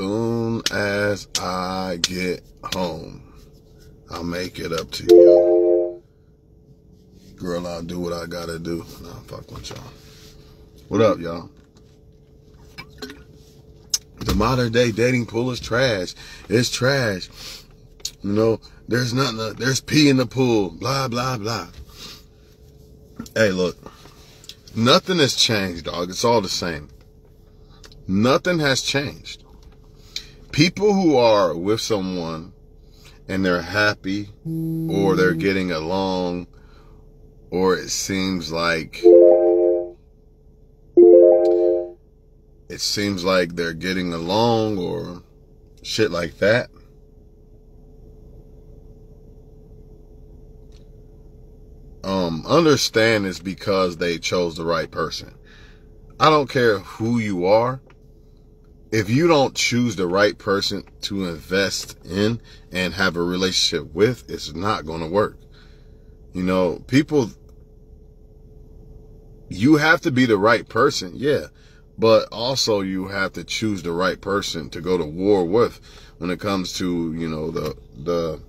soon as I get home, I'll make it up to you. Girl, I'll do what I gotta do. Nah, fuck with y'all. What up, y'all? The modern day dating pool is trash. It's trash. You know, there's nothing, there's pee in the pool, blah, blah, blah. Hey, look, nothing has changed, dog. It's all the same. Nothing has changed. People who are with someone and they're happy or they're getting along or it seems like they're getting along or shit like that. Understand it's because they chose the right person. I don't care who you are. If you don't choose the right person to invest in and have a relationship with, it's not going to work. You know, people, you have to be the right person, yeah. But also you have to choose the right person to go to war with when it comes to, you know, the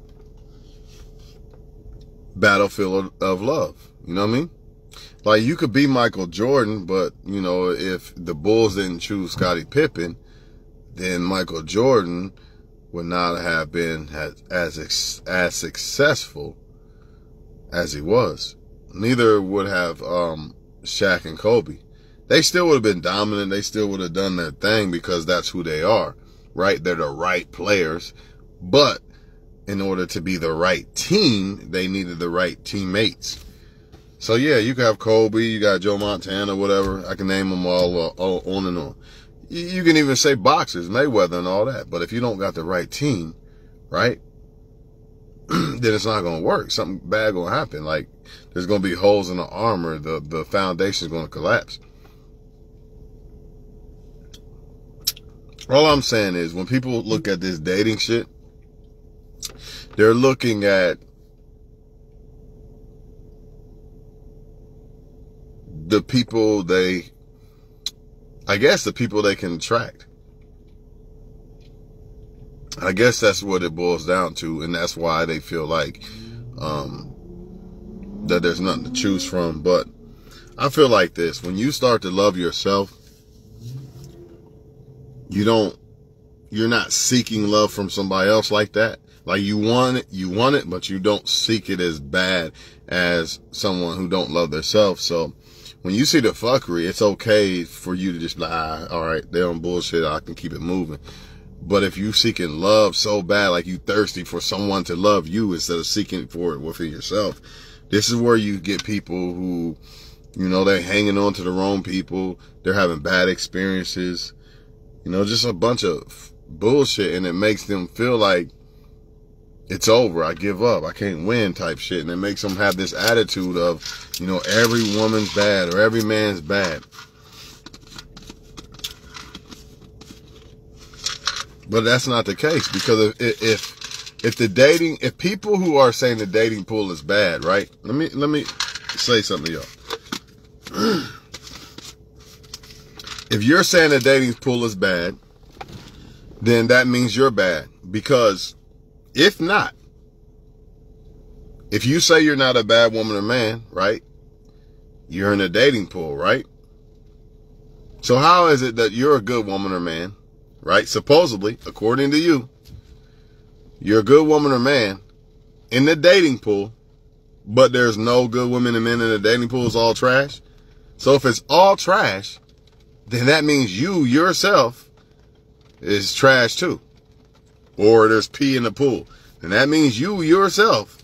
battlefield of love. You know what I mean? Like, you could be Michael Jordan, but, you know, if the Bulls didn't choose Scottie Pippen, then Michael Jordan would not have been as successful as he was. Neither would have Shaq and Kobe. They still would have been dominant. They still would have done their thing because that's who they are, right? They're the right players. But in order to be the right team, they needed the right teammates. So, yeah, you can have Kobe, you got Joe Montana, whatever. I can name them all on and on. You can even say boxers, Mayweather and all that. But if you don't got the right team, right, then it's not going to work. Something bad going to happen. Like, there's going to be holes in the armor. The foundation is going to collapse. All I'm saying is when people look at this dating shit, they're looking at the people the people they can attract. I guess that's what it boils down to, and that's why they feel like that there's nothing to choose from. But I feel like this: when you start to love yourself, you're not seeking love from somebody else like that. Like, you want it, but you don't seek it as bad as someone who don't love themselves. So when you see the fuckery, it's okay for you to just be like, all right, they're on bullshit, I can keep it moving. But if you seeking love so bad, like you thirsty for someone to love you instead of seeking for it within yourself, this is where you get people who, you know, they're hanging on to the wrong people. They're having bad experiences, you know, just a bunch of bullshit. And it makes them feel like it's over, I give up, I can't win type shit. And it makes them have this attitude of, you know, every woman's bad or every man's bad. But that's not the case, because if people who are saying the dating pool is bad, right? Let me say something to y'all. If you're saying the dating pool is bad, then that means you're bad. Because if not, if you say you're not a bad woman or man, right? You're in a dating pool, right? So how is it that you're a good woman or man, right? Supposedly, according to you, you're a good woman or man in the dating pool, but there's no good women and men in the dating pool. It's all trash. So if it's all trash, then that means you yourself is trash too. Or there's pee in the pool. And that means you yourself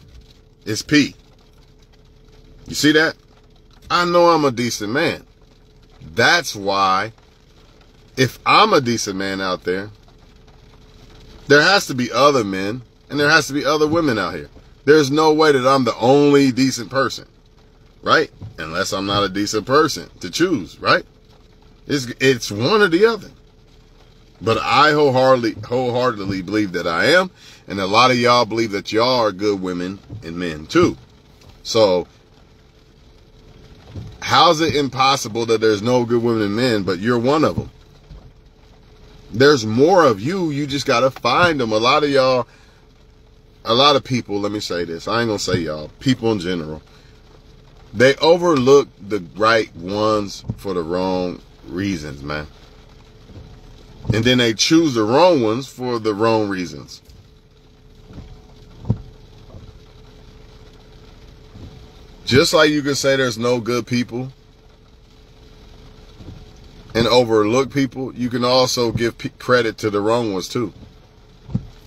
is pee. You see that? I know I'm a decent man. That's why, if I'm a decent man out there, there has to be other men and there has to be other women out here. There's no way that I'm the only decent person, right? Unless I'm not a decent person to choose, right? It's one or the other. But I wholeheartedly believe that I am. And a lot of y'all believe that y'all are good women and men too. So how's it impossible that there's no good women and men, but you're one of them? There's more of you. You just got to find them. A lot of people, let me say this. I ain't going to say y'all. People in general. They overlook the right ones for the wrong reasons, man. And then they choose the wrong ones for the wrong reasons. Just like you can say there's no good people and overlook people, you can also give credit to the wrong ones too.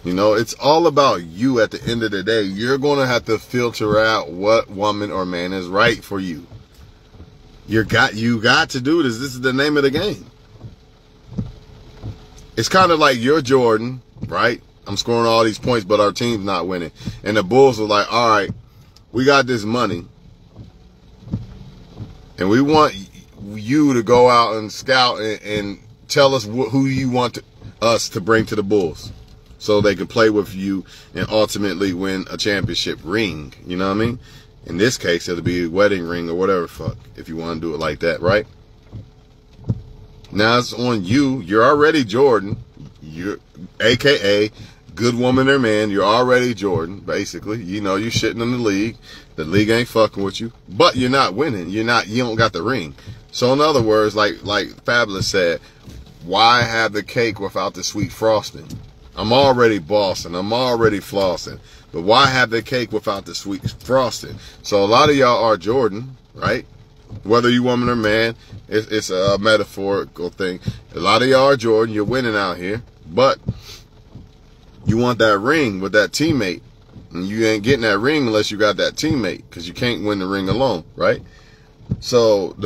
You know, it's all about you at the end of the day. You're going to have to filter out what woman or man is right for you. You got to do this. This is the name of the game. It's kind of like you're Jordan, right? I'm scoring all these points, but our team's not winning. And the Bulls are like, all right, we got this money. And we want you to go out and scout and tell us who you want us to bring to the Bulls so they can play with you and ultimately win a championship ring. You know what I mean? In this case, it'll be a wedding ring or whatever fuck, if you want to do it like that, right? Now it's on you. You're already Jordan. You're AKA good woman or man. You're already Jordan, basically. You know, you're shitting in the league. The league ain't fucking with you, but you're not winning. You don't got the ring. So in other words, like Fabulous said, why have the cake without the sweet frosting? I'm already bossing. I'm already flossing. But why have the cake without the sweet frosting? So a lot of y'all are Jordan, right? Whether you woman or man, it's a metaphorical thing. A lot of y'all are Jordan. You're winning out here, but you want that ring with that teammate. And you ain't getting that ring unless you got that teammate, because you can't win the ring alone, right? So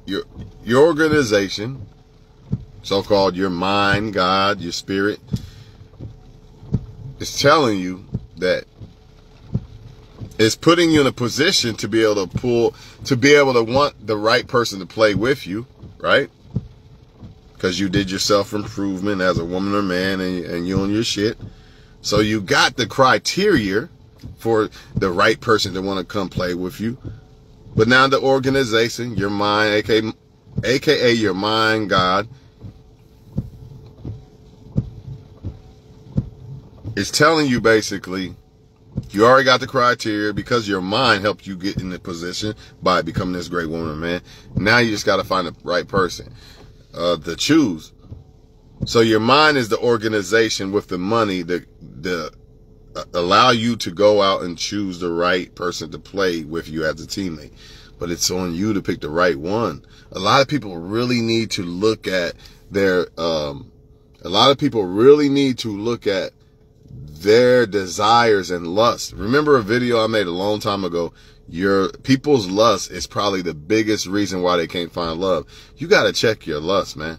your organization, so-called your mind, God, your spirit, is telling you that it's putting you in a position to be able to want the right person to play with you, right? Because you did your self-improvement as a woman or man, and you own your shit. So you got the criteria for the right person to want to come play with you. But now the organization, your mind, aka your mind, God, is telling you basically, you already got the criteria because your mind helped you get in the position by becoming this great woman or man. Now you just got to find the right person to choose. So your mind is the organization with the money that allow you to go out and choose the right person to play with you as a teammate. But it's on you to pick the right one. A lot of people really need to look at their desires and lust. Remember a video I made a long time ago? Your people's lust is probably the biggest reason why they can't find love. You got to check your lust, man.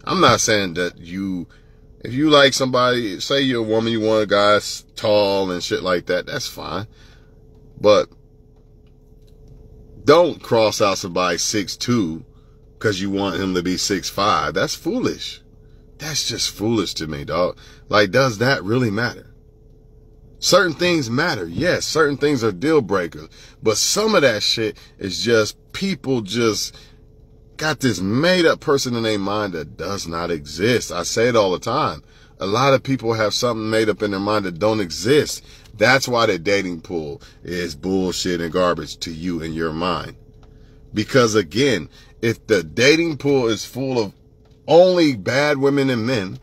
I'm not saying that if you like somebody, say you're a woman, you want a guy tall and shit like that, that's fine. But don't cross out somebody 6'2" because you want him to be 6'5". That's foolish. That's just foolish to me, dog. Like, does that really matter? Certain things matter. Yes, certain things are deal breakers. But some of that shit is just people just got this made up person in their mind that does not exist. I say it all the time. A lot of people have something made up in their mind that don't exist. That's why the dating pool is bullshit and garbage to you in your mind. Because again, if the dating pool is full of only bad women and men,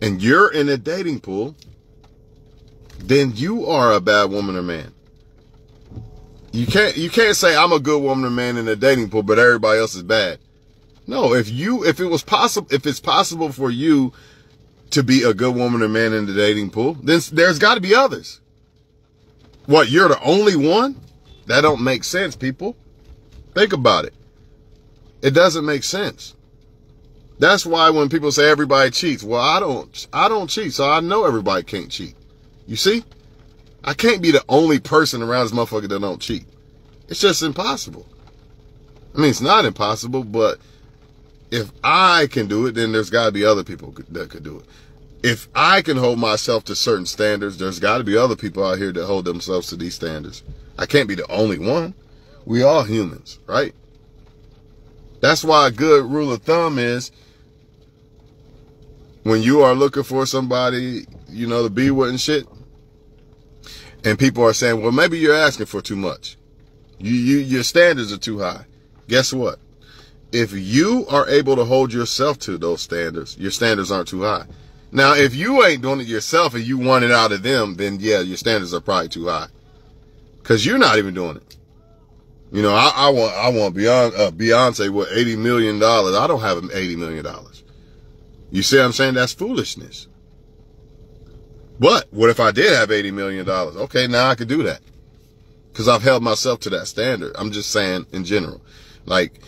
and you're in a dating pool, then you are a bad woman or man. You can't say I'm a good woman or man in a dating pool, but everybody else is bad. No, if it's possible for you to be a good woman or man in the dating pool, then there's got to be others. What, you're the only one? That don't make sense, people. Think about it. It doesn't make sense. That's why when people say everybody cheats, well, I don't cheat, so I know everybody can't cheat. You see? I can't be the only person around this motherfucker that don't cheat. It's just impossible. I mean, it's not impossible, but if I can do it, then there's got to be other people that could do it. If I can hold myself to certain standards, there's got to be other people out here that hold themselves to these standards. I can't be the only one. We all humans, right? That's why a good rule of thumb is when you are looking for somebody, you know, to be with and shit, and people are saying, well, maybe you're asking for too much. Your standards are too high. Guess what? If you are able to hold yourself to those standards, your standards aren't too high. Now, if you ain't doing it yourself and you want it out of them, then yeah, your standards are probably too high. Cause you're not even doing it. You know, I want Beyonce with $80 million. I don't have $80 million. You see what I'm saying? That's foolishness. But what if I did have $80 million? Okay, now I could do that. Cause I've held myself to that standard. I'm just saying in general. Like,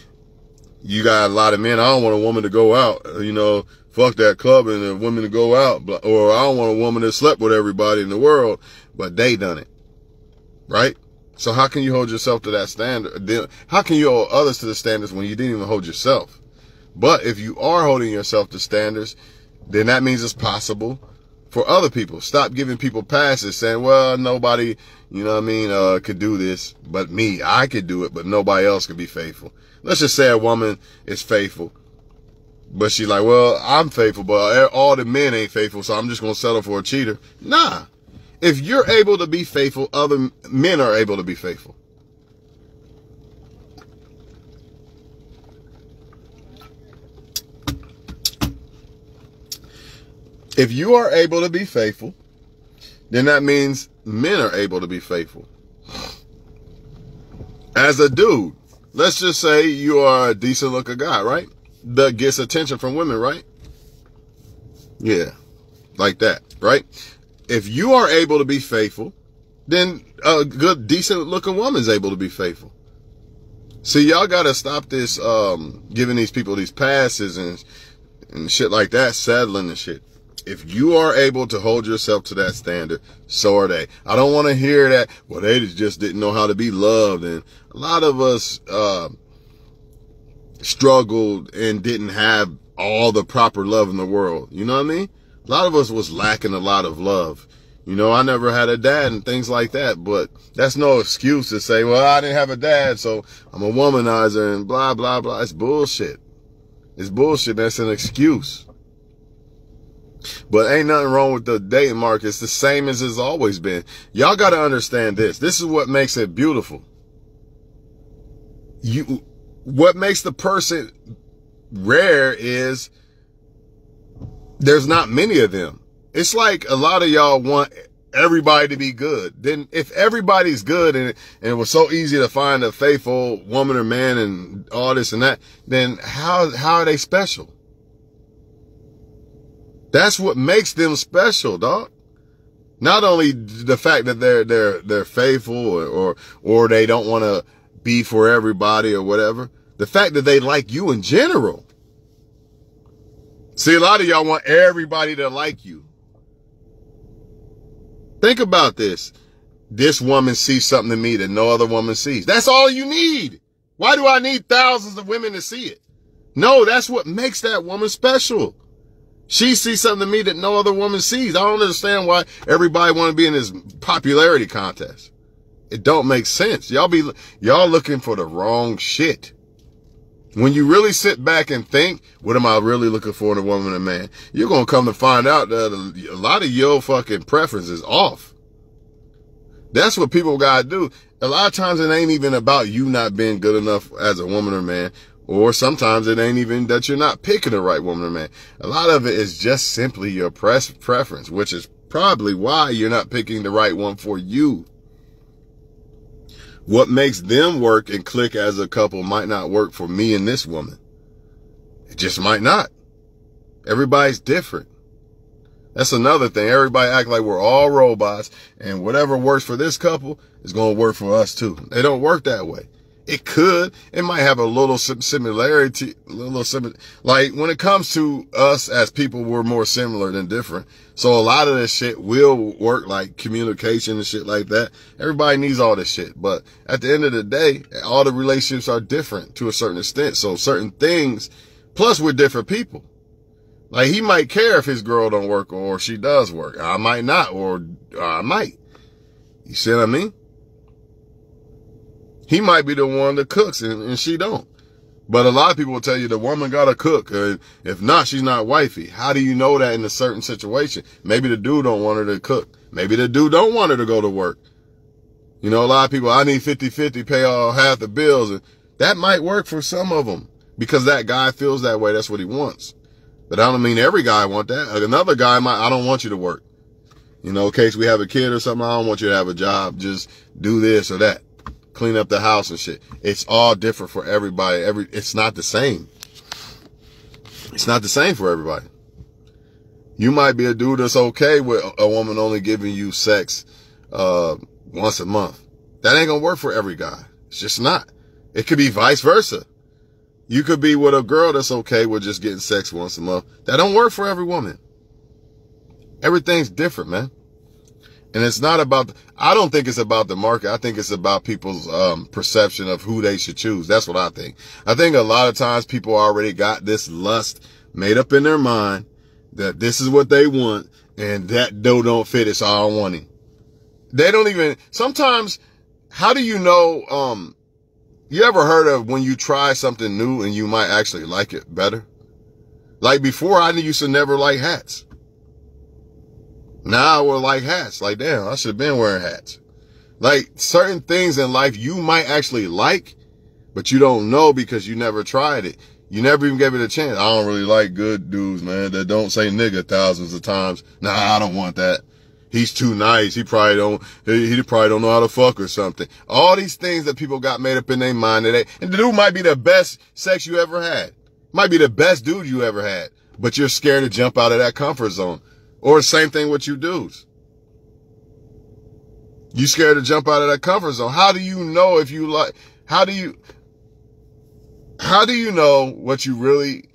you got a lot of men, I don't want a woman to go out, you know, fuck that club and a woman to go out. Or I don't want a woman that slept with everybody in the world, but they done it. Right? So how can you hold yourself to that standard? How can you hold others to the standards when you didn't even hold yourself? But if you are holding yourself to standards, then that means it's possible for other people. Stop giving people passes saying, well, nobody, you know what I mean, could do this but me. I could do it, but nobody else could be faithful. Let's just say a woman is faithful, but she's like, well, I'm faithful, but all the men ain't faithful, so I'm just going to settle for a cheater. Nah. If you're able to be faithful, other men are able to be faithful. If you are able to be faithful, then that means men are able to be faithful. As a dude, let's just say you are a decent looking guy, right? That gets attention from women, right? Yeah, like that, right? If you are able to be faithful, then a good, decent looking woman is able to be faithful. See, y'all got to stop this, giving these people these passes and shit like that, settling and shit. If you are able to hold yourself to that standard, so are they. I don't want to hear that, well, they just didn't know how to be loved. And a lot of us, struggled and didn't have all the proper love in the world. You know what I mean? A lot of us was lacking a lot of love. You know, I never had a dad and things like that, but that's no excuse to say, well, I didn't have a dad, so I'm a womanizer and blah, blah, blah. It's bullshit. It's bullshit. That's an excuse. But ain't nothing wrong with the dating market. It's the same as it's always been. Y'all got to understand this. This is what makes it beautiful. What makes the person rare is there's not many of them. It's like a lot of y'all want everybody to be good. Then if everybody's good and it was so easy to find a faithful woman or man and all this and that, then how are they special? That's what makes them special, dog. Not only the fact that they're faithful or they don't want to be for everybody or whatever. The fact that they like you in general. See, a lot of y'all want everybody to like you. Think about this. This woman sees something in me that no other woman sees. That's all you need. Why do I need thousands of women to see it? No, that's what makes that woman special. She sees something in me that no other woman sees. I don't understand why everybody want to be in this popularity contest. It don't make sense. Y'all looking for the wrong shit. When you really sit back and think, what am I really looking for in a woman and man? You're going to come to find out that a lot of your fucking preference is off. That's what people got to do. A lot of times it ain't even about you not being good enough as a woman or man. Or sometimes it ain't even that you're not picking the right woman or man. A lot of it is just simply your preference, which is probably why you're not picking the right one for you. What makes them work and click as a couple might not work for me and this woman. It just might not. Everybody's different. That's another thing. Everybody act like we're all robots and whatever works for this couple is going to work for us too. They don't work that way. It could. It might have a little similarity, like when it comes to us as people, we're more similar than different. So a lot of this shit will work, like communication and shit like that. Everybody needs all this shit. But at the end of the day, all the relationships are different to a certain extent. So certain things, plus we're different people. Like he might care if his girl don't work or she does work. I might not, or I might. You see what I mean? He might be the one that cooks and she don't. But a lot of people will tell you the woman gotta cook. If not, she's not wifey. How do you know that in a certain situation? Maybe the dude don't want her to cook. Maybe the dude don't want her to go to work. You know, a lot of people, I need 50-50, pay all half the bills. And that might work for some of them because that guy feels that way. That's what he wants. But I don't mean every guy want that. Another guy might, I don't want you to work. You know, in case we have a kid or something, I don't want you to have a job. Just do this or that. Clean up the house and shit. It's all different for everybody. It's not the same. It's not the same for everybody. You might be a dude that's okay with a woman only giving you sex, once a month. That ain't gonna work for every guy. It's just not. It could be vice versa. You could be with a girl that's okay with just getting sex once a month. That don't work for every woman. Everything's different, man. And it's not about, I don't think it's about the market. I think it's about people's perception of who they should choose. That's what I think. I think a lot of times people already got this lust made up in their mind that this is what they want and that don't fit. It's all I want him. They don't even, sometimes, how do you know, you ever heard of when you try something new and you might actually like it better? Like before, I used to never like hats. Now I would like hats. Like, damn, I should have been wearing hats. Like, certain things in life you might actually like, but you don't know because you never tried it. You never even gave it a chance. I don't really like good dudes, man, that don't say nigga thousands of times. Nah, I don't want that. He's too nice. He probably don't know how to fuck or something. All these things that people got made up in their mind today. And the dude might be the best sex you ever had. Might be the best dude you ever had. But you're scared to jump out of that comfort zone. Or the same thing with you dudes. You scared to jump out of that comfort zone. How do you know if you like, how do you know what you really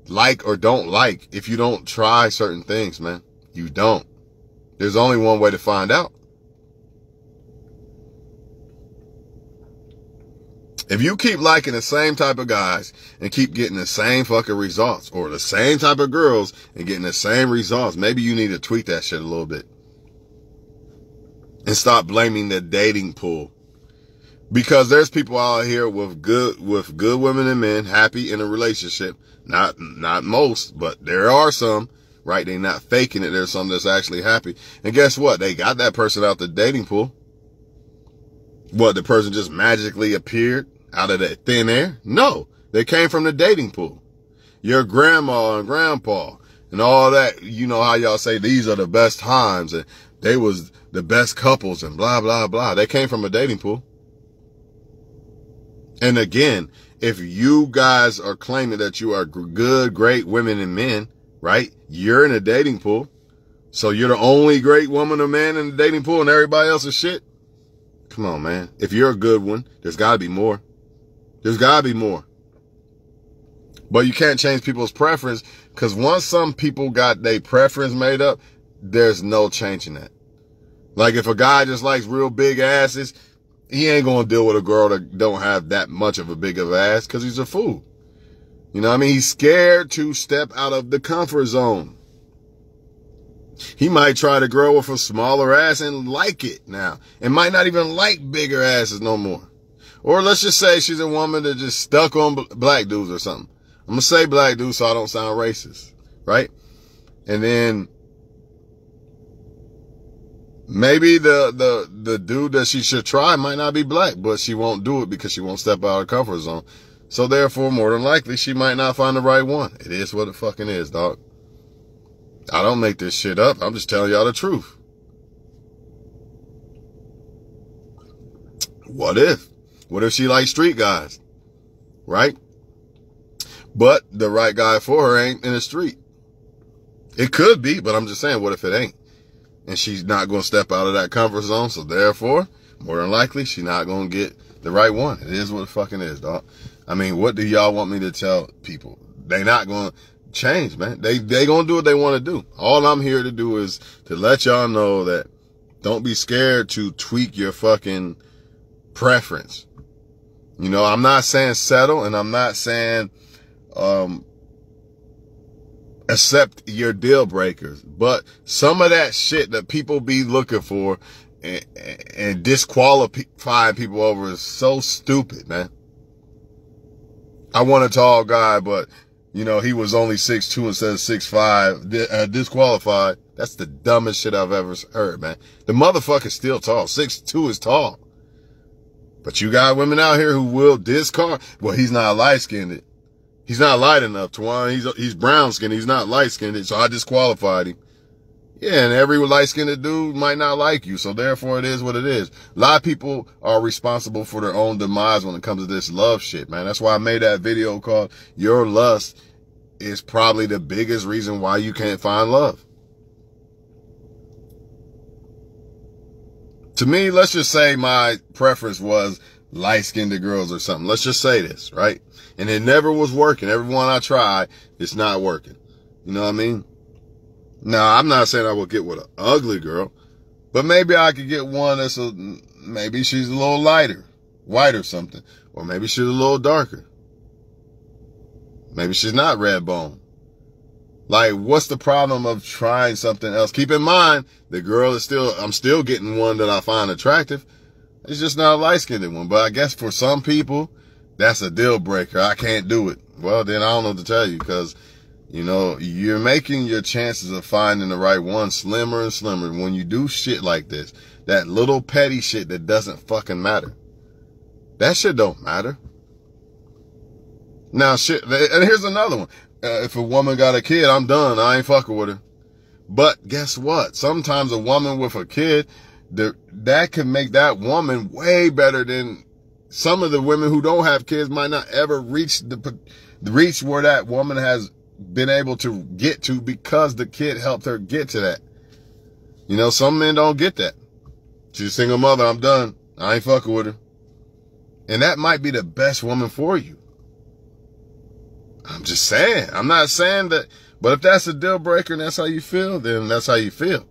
like or don't like if you don't try certain things, man? You don't. There's only one way to find out. If you keep liking the same type of guys and keep getting the same fucking results, or the same type of girls and getting the same results, maybe you need to tweak that shit a little bit. And stop blaming the dating pool. Because there's people out here with good women and men happy in a relationship. Not most, but there are some. Right? They're not faking it. There's some that's actually happy. And guess what? They got that person out the dating pool. What, the person just magically appeared out of that thin air? No. They came from the dating pool. Your grandma and grandpa and all that. You know how y'all say these are the best times and they was the best couples and blah, blah, blah. They came from a dating pool. And again, if you guys are claiming that you are good, great women and men, right? You're in a dating pool. So you're the only great woman or man in the dating pool and everybody else is shit. Come on, man. If you're a good one, there's gotta be more. There's gotta be more. But you can't change people's preference because once some people got their preference made up, there's no changing that. Like if a guy just likes real big asses, he ain't gonna deal with a girl that don't have that much of a big of ass because he's a fool. You know what I mean? He's scared to step out of the comfort zone. He might try to grow with a smaller ass and like it now. And might not even like bigger asses no more. Or let's just say she's a woman that just stuck on black dudes or something. I'm going to say black dudes so I don't sound racist. Right? And then maybe the dude that she should try might not be black, but she won't do it because she won't step out of her comfort zone. So therefore, more than likely, she might not find the right one. It is what it fucking is, dog. I don't make this shit up. I'm just telling y'all the truth. What if? What if she likes street guys? Right? But the right guy for her ain't in the street. It could be, but I'm just saying, what if it ain't? And she's not going to step out of that comfort zone. So therefore, more than likely, she's not going to get the right one. It is what it fucking is, dog. I mean, what do y'all want me to tell people? They not going to change, man. They going to do what they want to do. All I'm here to do is to let y'all know that don't be scared to tweak your fucking preference. You know, I'm not saying settle, and I'm not saying accept your deal breakers, but some of that shit that people be looking for and disqualifying people over is so stupid, man. I want a tall guy, but, you know, he was only 6'2" instead of 6'5", disqualified. That's the dumbest shit I've ever heard, man. The motherfucker's still tall. 6'2" is tall. But you got women out here who will discard. Well, he's not light-skinned. He's not light enough, Twan. He's brown-skinned. He's not light-skinned, so I disqualified him. Yeah, and every light-skinned dude might not like you, so therefore it is what it is. A lot of people are responsible for their own demise when it comes to this love shit, man. That's why I made that video called Your Lust is probably the biggest reason why you can't find love. To me, let's just say my preference was light-skinned girls or something. Let's just say this, right? And it never was working. Every one I tried, it's not working. You know what I mean? Now, I'm not saying I will get with an ugly girl, but maybe I could get one that's maybe she's a little lighter, white or something. Or maybe she's a little darker. Maybe she's not red bone. Like, what's the problem of trying something else? Keep in mind, the girl is I'm still getting one that I find attractive. It's just not a light-skinned one. But I guess for some people, that's a deal breaker. I can't do it. Well, then I don't know what to tell you, because, you know, you're making your chances of finding the right one slimmer and slimmer when you do shit like this. That little petty shit that doesn't fucking matter. That shit don't matter. Now, shit, and here's another one. If a woman got a kid, I'm done. I ain't fucking with her. But guess what? Sometimes a woman with a kid, that can make that woman way better than some of the women who don't have kids might not ever reach where that woman has been able to get to because the kid helped her get to that. You know, some men don't get that. She's a single mother. I'm done. I ain't fucking with her. And that might be the best woman for you. I'm just saying. I'm not saying that. But if that's a deal breaker and that's how you feel, then that's how you feel.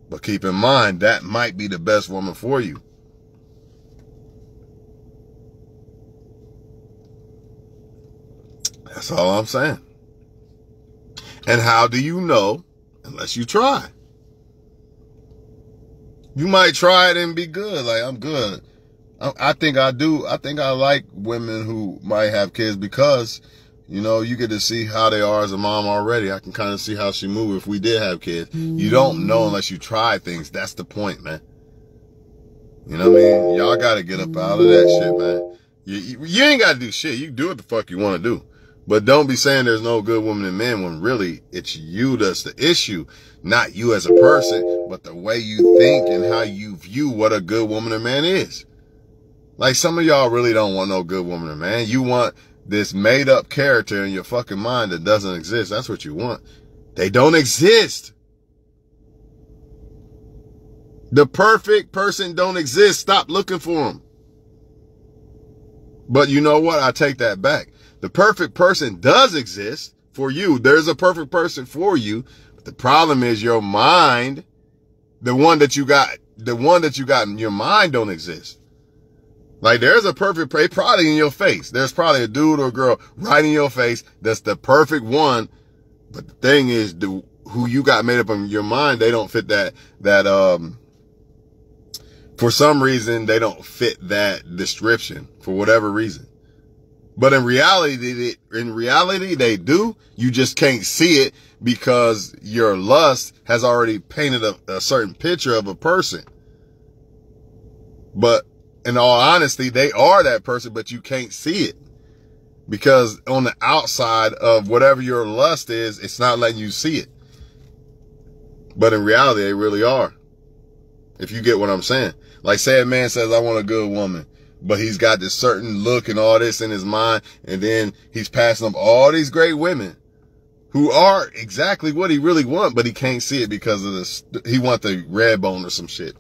But keep in mind, that might be the best woman for you. That's all I'm saying. And how do you know unless you try? You might try it and be good. Like, I'm good. I think I do. I think I like women who might have kids because, you know, you get to see how they are as a mom already. I can kind of see how she move if we did have kids. You don't know unless you try things. That's the point, man. You know what I mean? Y'all got to get up out of that shit, man. You ain't got to do shit. You do what the fuck you want to do. But don't be saying there's no good women and men when really it's you that's the issue. Not you as a person, but the way you think and how you view what a good woman or man is. Like, some of y'all really don't want no good woman or man. You want this made up character in your fucking mind that doesn't exist. That's what you want. They don't exist. The perfect person don't exist. Stop looking for them. But you know what? I take that back. The perfect person does exist for you. There's a perfect person for you. But the problem is your mind, the one that you got in your mind don't exist. Like, there's a perfect, probably in your face. There's probably a dude or a girl right in your face that's the perfect one. But the thing is, who you got made up in your mind, they don't fit that, for some reason, they don't fit that description for whatever reason. But in reality, they do. You just can't see it because your lust has already painted a certain picture of a person. But in all honesty, they are that person, but you can't see it. Because on the outside of whatever your lust is, it's not letting you see it. But in reality, they really are. If you get what I'm saying. Like, say a man says, I want a good woman. But he's got this certain look and all this in his mind. And then he's passing up all these great women who are exactly what he really wants. But he can't see it because of this. He wants the red bone or some shit.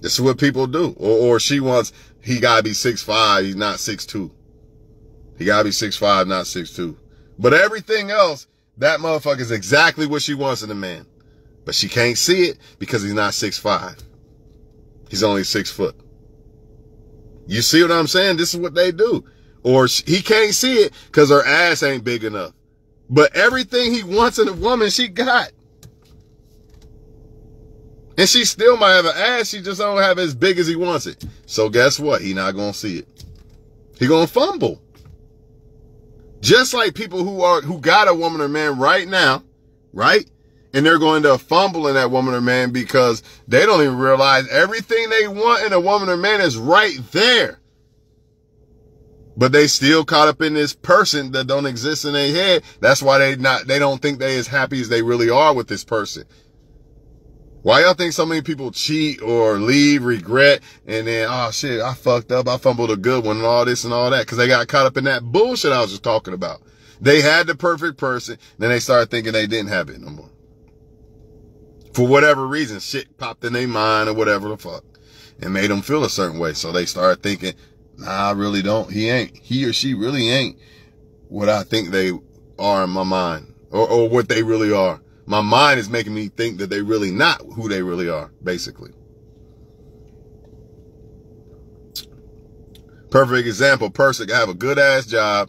This is what people do. Or she wants, he got to be 6'5". He's not 6'2". He got to be 6'5", not 6'2". But everything else, that motherfucker is exactly what she wants in a man. But she can't see it because he's not 6'5". He's only 6 foot. You see what I'm saying? This is what they do. Or he can't see it because her ass ain't big enough. But everything he wants in a woman, she got. And she still might have an ass. She just don't have it as big as he wants it. So guess what? He not going to see it. He going to fumble. Just like people who got a woman or man right now, right? And they're going to fumble in that woman or man because they don't even realize everything they want in a woman or man is right there. But they still caught up in this person that don't exist in their head. That's why they don't think they as happy as they really are with this person. Why y'all think so many people cheat or leave, regret, and then, oh shit, I fucked up, I fumbled a good one and all this and all that, because they got caught up in that bullshit I was just talking about. They had the perfect person, then they started thinking they didn't have it no more. For whatever reason, shit popped in their mind or whatever the fuck, and made them feel a certain way. So they started thinking, nah, I really don't. He or she really ain't what I think they are in my mind, or what they really are. My mind is making me think that they really not who they really are, basically. Perfect example, person can have a good ass job,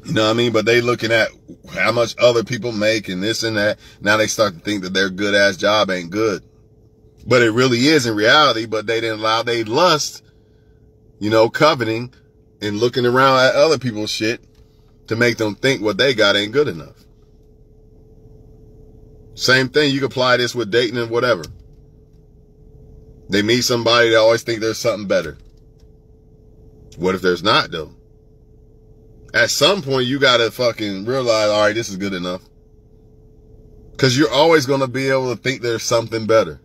you know what I mean? But they looking at how much other people make and this and that. Now they start to think that their good ass job ain't good. But it really is in reality, but they didn't allow they lust, you know, coveting and looking around at other people's shit to make them think what they got ain't good enough. Same thing, you can apply this with dating and whatever. They meet somebody, they always think there's something better. What if there's not, though? At some point, you gotta fucking realize, all right, this is good enough. Because you're always gonna be able to think there's something better.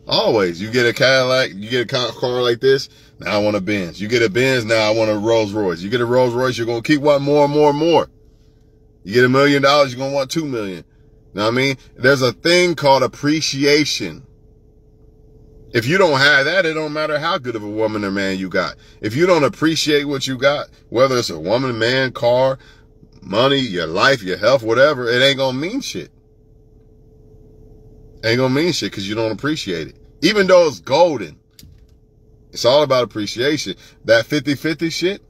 Always. You get a Cadillac, you get a car like this, now I want a Benz. You get a Benz, now I want a Rolls Royce. You get a Rolls Royce, you're gonna keep wanting more and more and more. You get $1 million, you're gonna want $2 million. Know what I mean? There's a thing called appreciation. If you don't have that, it don't matter how good of a woman or man you got. If you don't appreciate what you got, whether it's a woman, man, car, money, your life, your health, whatever, it ain't gonna mean shit. Ain't gonna mean shit because you don't appreciate it. Even though it's golden, it's all about appreciation. That 50-50 shit,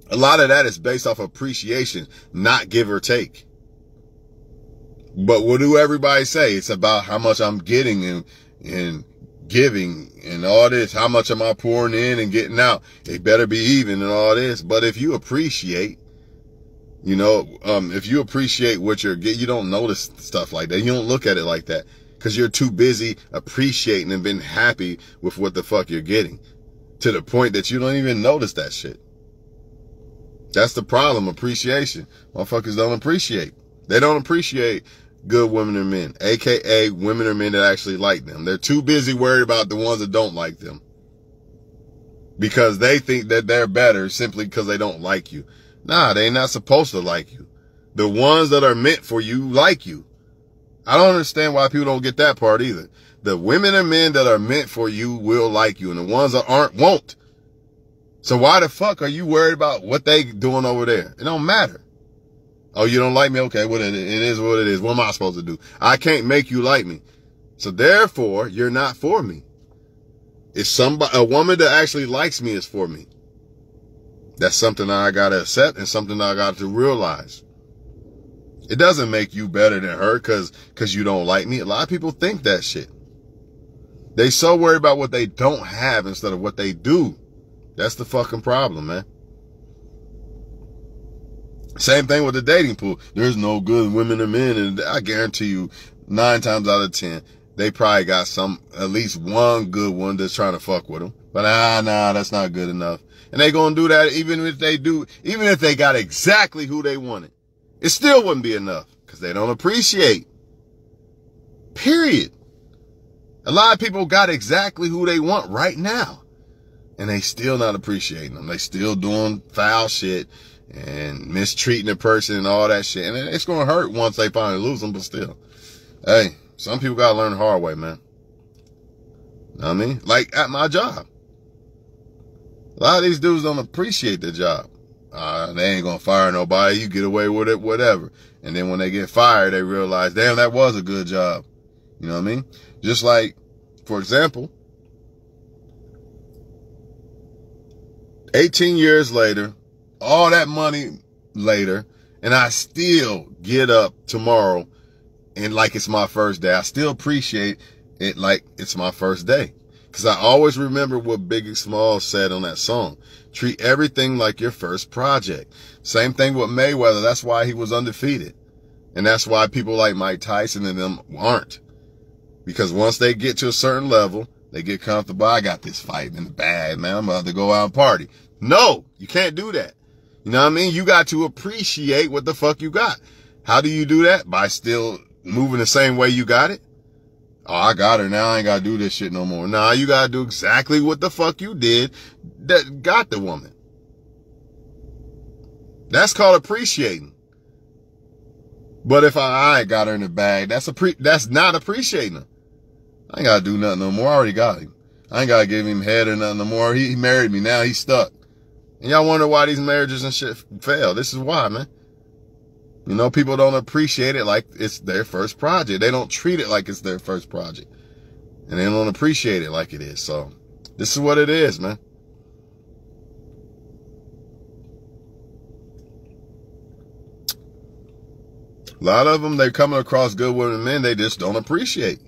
a lot of that is based off appreciation, not give or take. But what do everybody say? It's about how much I'm getting and giving and all this. How much am I pouring in and getting out? It better be even and all this. But if you appreciate, you know, if you appreciate what you're getting, you don't notice stuff like that. You don't look at it like that because you're too busy appreciating and being happy with what the fuck you're getting to the point that you don't even notice that shit. That's the problem, appreciation. Motherfuckers don't appreciate. They don't appreciate good women or men, aka women or men that actually like them. They're too busy worried about the ones that don't like them because they think that they're better simply because they don't like you. Nah, they're not supposed to like you. The ones that are meant for you like you. I don't understand why people don't get that part either. The women and men that are meant for you will like you, and the ones that aren't won't. So why the fuck are you worried about what they doing over there? It don't matter. Oh, you don't like me? Okay, well, it is what it is. What am I supposed to do? I can't make you like me. So therefore, you're not for me. It's a woman that actually likes me is for me. That's something I got to accept and something I got to realize. It doesn't make you better than her because you don't like me. A lot of people think that shit. They so worried about what they don't have instead of what they do. That's the fucking problem, man. Same thing with the dating pool. There's no good women or men, and I guarantee you 9 times out of 10, they probably got at least one good one that's trying to fuck with them. But nah, that's not good enough. And they gonna do that even if they got exactly who they wanted. It still wouldn't be enough because they don't appreciate. Period. A lot of people got exactly who they want right now, and they still not appreciating them. They still doing foul shit and mistreating the person and all that shit. And it's going to hurt once they finally lose them, but still. Hey, some people got to learn the hard way, man. Know what I mean? Like at my job. A lot of these dudes don't appreciate their job. They ain't going to fire nobody. You get away with it, whatever. And then when they get fired, they realize, damn, that was a good job. You know what I mean? Just like, for example, 18 years later, all that money later, and I still get up tomorrow and like it's my first day. I still appreciate it like it's my first day. Because I always remember what Biggie Smalls said on that song. Treat everything like your first project. Same thing with Mayweather. That's why he was undefeated. And that's why people like Mike Tyson and them aren't. Because once they get to a certain level, they get comfortable. I got this fight in the bag, man. I'm about to go out and party. No, you can't do that. You know what I mean? You got to appreciate what the fuck you got. How do you do that? By still moving the same way you got it? Oh, I got her now. I ain't got to do this shit no more. Nah, you got to do exactly what the fuck you did that got the woman. That's called appreciating. But if I got her in the bag, that's not appreciating her. I ain't got to do nothing no more. I already got him. I ain't got to give him head or nothing no more. He married me. Now he's stuck. And y'all wonder why these marriages and shit fail. This is why, man. You know, people don't appreciate it like it's their first project. They don't treat it like it's their first project. And they don't appreciate it like it is. So, this is what it is, man. A lot of them, they're coming across good women and men they just don't appreciate.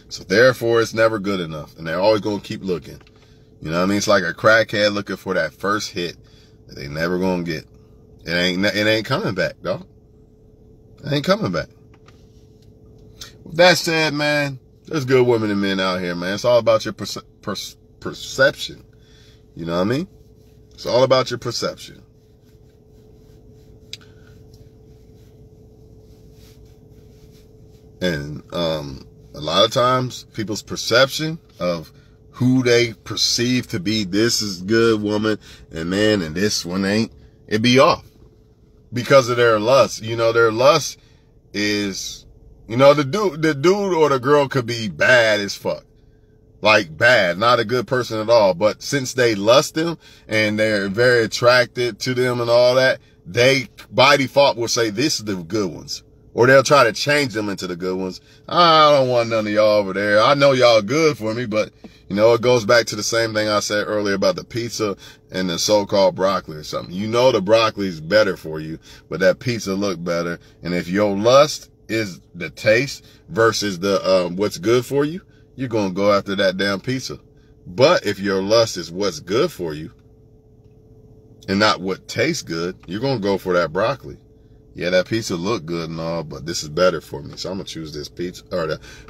So, therefore, it's never good enough. And they're always going to keep looking. You know what I mean? It's like a crackhead looking for that first hit that they never going to get. It ain't coming back, dog. It ain't coming back. With that said, man, there's good women and men out here, man. It's all about your perception. You know what I mean? It's all about your perception. And a lot of times, people's perception of who they perceive to be this is good woman and man and this one ain't, it be off. Because of their lust. You know, their lust is, you know, the dude or the girl could be bad as fuck. Like bad, not a good person at all. But since they lust them and they're very attracted to them and all that, they by default will say this is the good ones. Or they'll try to change them into the good ones. I don't want none of y'all over there. I know y'all good for me, but you know, it goes back to the same thing I said earlier about the pizza and the so-called broccoli or something. You know the broccoli is better for you, but that pizza look better. And if your lust is the taste versus the what's good for you, you're going to go after that damn pizza. But if your lust is what's good for you and not what tastes good, you're going to go for that broccoli. Yeah, that pizza look good and all, but this is better for me. So I'm going to choose this pizza.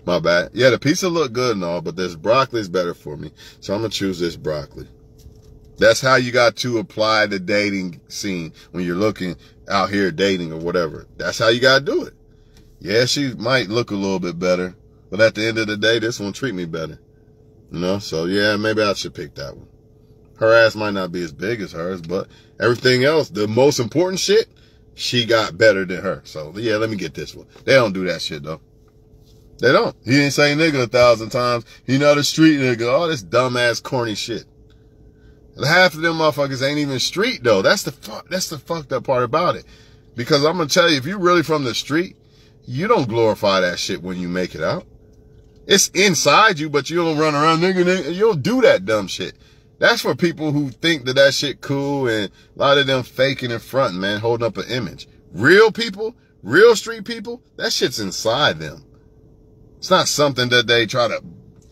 My bad. Yeah, the pizza look good and all, but this broccoli is better for me. So I'm going to choose this broccoli. That's how you got to apply the dating scene when you're looking out here dating or whatever. That's how you got to do it. Yeah, she might look a little bit better, but at the end of the day, this one treat me better. You know, so yeah, maybe I should pick that one. Her ass might not be as big as hers, but everything else, the most important shit, she got better than her. So, yeah, let me get this one. They don't do that shit, though. They don't. He didn't say nigga 1,000 times. You know, the street nigga. All this dumbass, corny shit. And half of them motherfuckers ain't even street, though. That's the fucked up part about it. Because I'm going to tell you, if you're really from the street, you don't glorify that shit when you make it out. It's inside you, but you don't run around, nigga. You don't do that dumb shit. That's for people who think that shit cool, and a lot of them faking and fronting, man, holding up an image. Real people, real street people, that shit's inside them. It's not something that they try to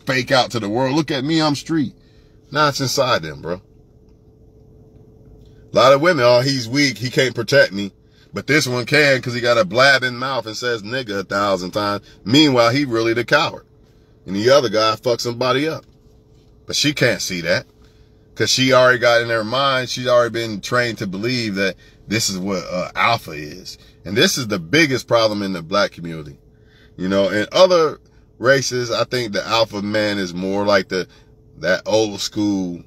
fake out to the world. Look at me, I'm street. Nah, it's inside them, bro. A lot of women, oh, he's weak, he can't protect me. But this one can because he got a blabbing mouth and says nigga 1,000 times. Meanwhile, he really the coward. And the other guy fucks somebody up. But she can't see that. Because she already got in her mind, she's already been trained to believe that this is what alpha is. And this is the biggest problem in the black community. You know, in other races, I think the alpha man is more like that old school,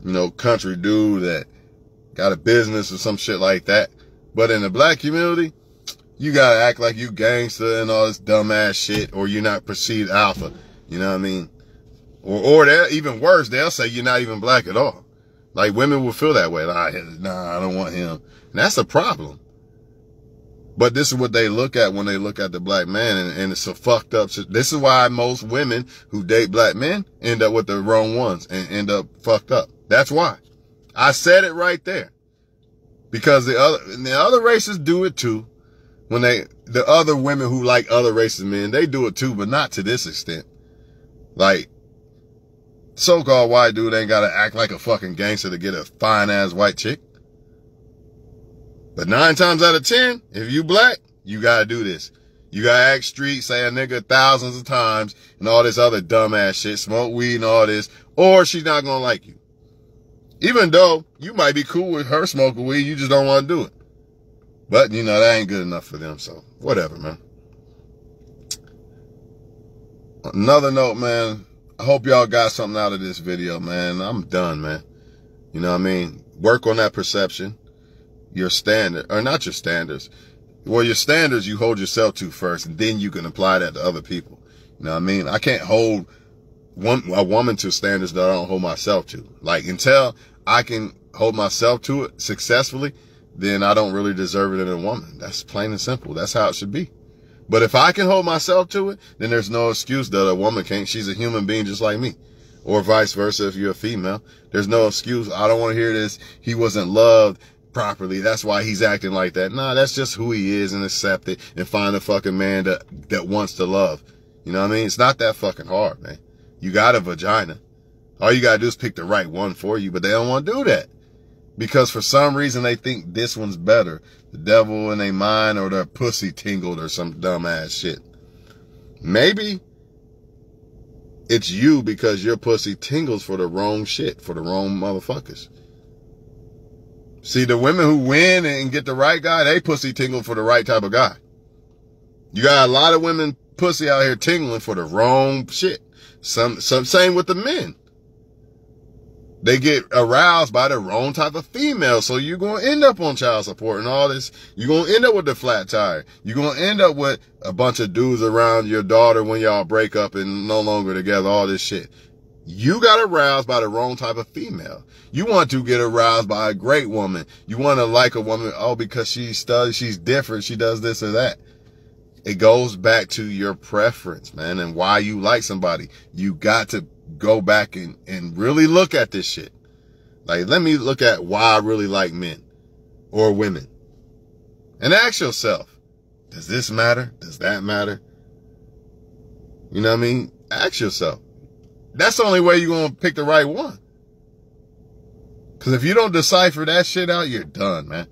you know, country dude that got a business or some shit like that. But in the black community, you gotta act like you gangster and all this dumbass shit, or you're not perceived alpha. You know what I mean? Or they're even worse, they'll say you're not even black at all. Like women will feel that way. Like, nah, I don't want him. And that's a problem. But this is what they look at when they look at the black man, and it's a fucked up shit. This is why most women who date black men end up with the wrong ones and end up fucked up. That's why. I said it right there. Because the other races do it too. When the other women who like other races men, they do it too, but not to this extent. Like, So-called white dude ain't gotta act like a fucking gangster to get a fine-ass white chick. But 9 times out of 10, if you black, you gotta do this. You gotta act street, say a nigga thousands of times, and all this other dumbass shit, smoke weed and all this, or she's not gonna like you. Even though you might be cool with her smoking weed, you just don't want to do it. But, you know, that ain't good enough for them, so whatever, man. Another note, man, I hope y'all got something out of this video, man. I'm done, man. You know what I mean? Work on that perception. Your standard, or not your standards. Well, your standards you hold yourself to first, and then you can apply that to other people. You know what I mean? I can't hold a woman to standards that I don't hold myself to. Like, until I can hold myself to it successfully, then I don't really deserve it in a woman. That's plain and simple. That's how it should be. But if I can hold myself to it, then there's no excuse that a woman can't. She's a human being just like me. Or vice versa if you're a female. There's no excuse. I don't want to hear this. He wasn't loved properly. That's why he's acting like that. Nah, that's just who he is, and accept it and find a fucking man that wants to love. You know what I mean? It's not that fucking hard, man. You got a vagina. All you gotta do is pick the right one for you, but they don't want to do that. Because for some reason they think this one's better. The devil in their mind, or their pussy tingled, or some dumbass shit. Maybe it's you because your pussy tingles for the wrong shit, for the wrong motherfuckers. See, the women who win and get the right guy, they pussy tingle for the right type of guy. You got a lot of women pussy out here tingling for the wrong shit. Some same with the men. They get aroused by the wrong type of female. So you're going to end up on child support and all this. You're going to end up with the flat tire. You're going to end up with a bunch of dudes around your daughter when y'all break up and no longer together, all this shit. You got aroused by the wrong type of female. You want to get aroused by a great woman. You want to like a woman, oh, because she's different, she does this or that. It goes back to your preference, man, and why you like somebody. You got to go back and really look at this shit. Like, let me look at why I really like men or women. And ask yourself, does this matter? Does that matter? You know what I mean? Ask yourself. That's the only way you're going to pick the right one. Because if you don't decipher that shit out, you're done, man.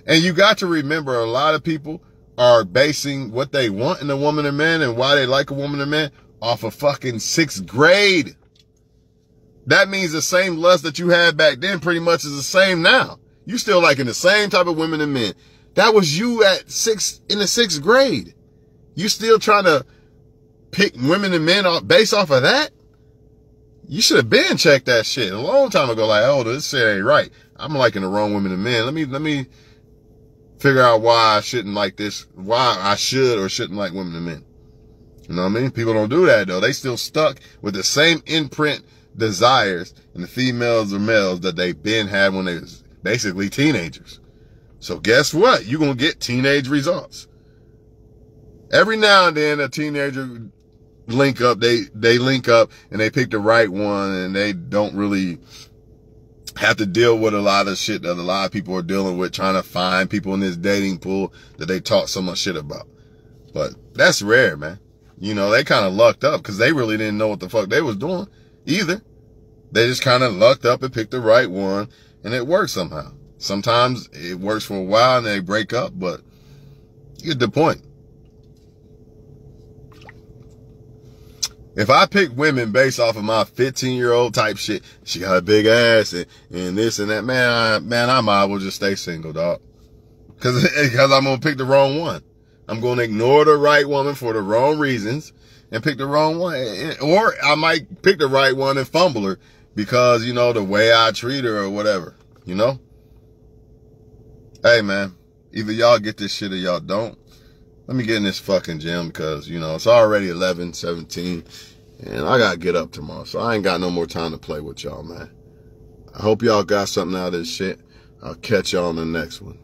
And you got to remember, a lot of people are basing what they want in a woman or man and why they like a woman or man off of fucking 6th grade. That means the same lust that you had back then pretty much is the same now. You still liking the same type of women and men. That was you in the 6th grade. You still trying to pick women and men based off of that? You should have been checked that shit a long time ago. Like, oh, this shit ain't right. I'm liking the wrong women and men. Let me figure out why I shouldn't like this, why I should or shouldn't like women and men. You know what I mean? People don't do that, though. They still stuck with the same imprint desires in the females or males that they been had when they was basically teenagers. So guess what? You're going to get teenage results. Every now and then a teenager link up, they link up and they pick the right one, and they don't really have to deal with a lot of shit that a lot of people are dealing with, trying to find people in this dating pool that they talk so much shit about. But that's rare, man. You know, they kind of lucked up because they really didn't know what the fuck they was doing either. They just kind of lucked up and picked the right one, and it worked somehow. Sometimes it works for a while and they break up, but you get the point. If I pick women based off of my 15-year-old type shit, she got a big ass and this and that, man, I might as well just stay single, dog. Cause I'm gonna pick the wrong one. I'm gonna ignore the right woman for the wrong reasons and pick the wrong one. Or I might pick the right one and fumble her because, you know, the way I treat her or whatever, you know? Hey, man, either y'all get this shit or y'all don't. Let me get in this fucking gym because, you know, it's already 11:17 and I got to get up tomorrow. So I ain't got no more time to play with y'all, man. I hope y'all got something out of this shit. I'll catch y'all on the next one.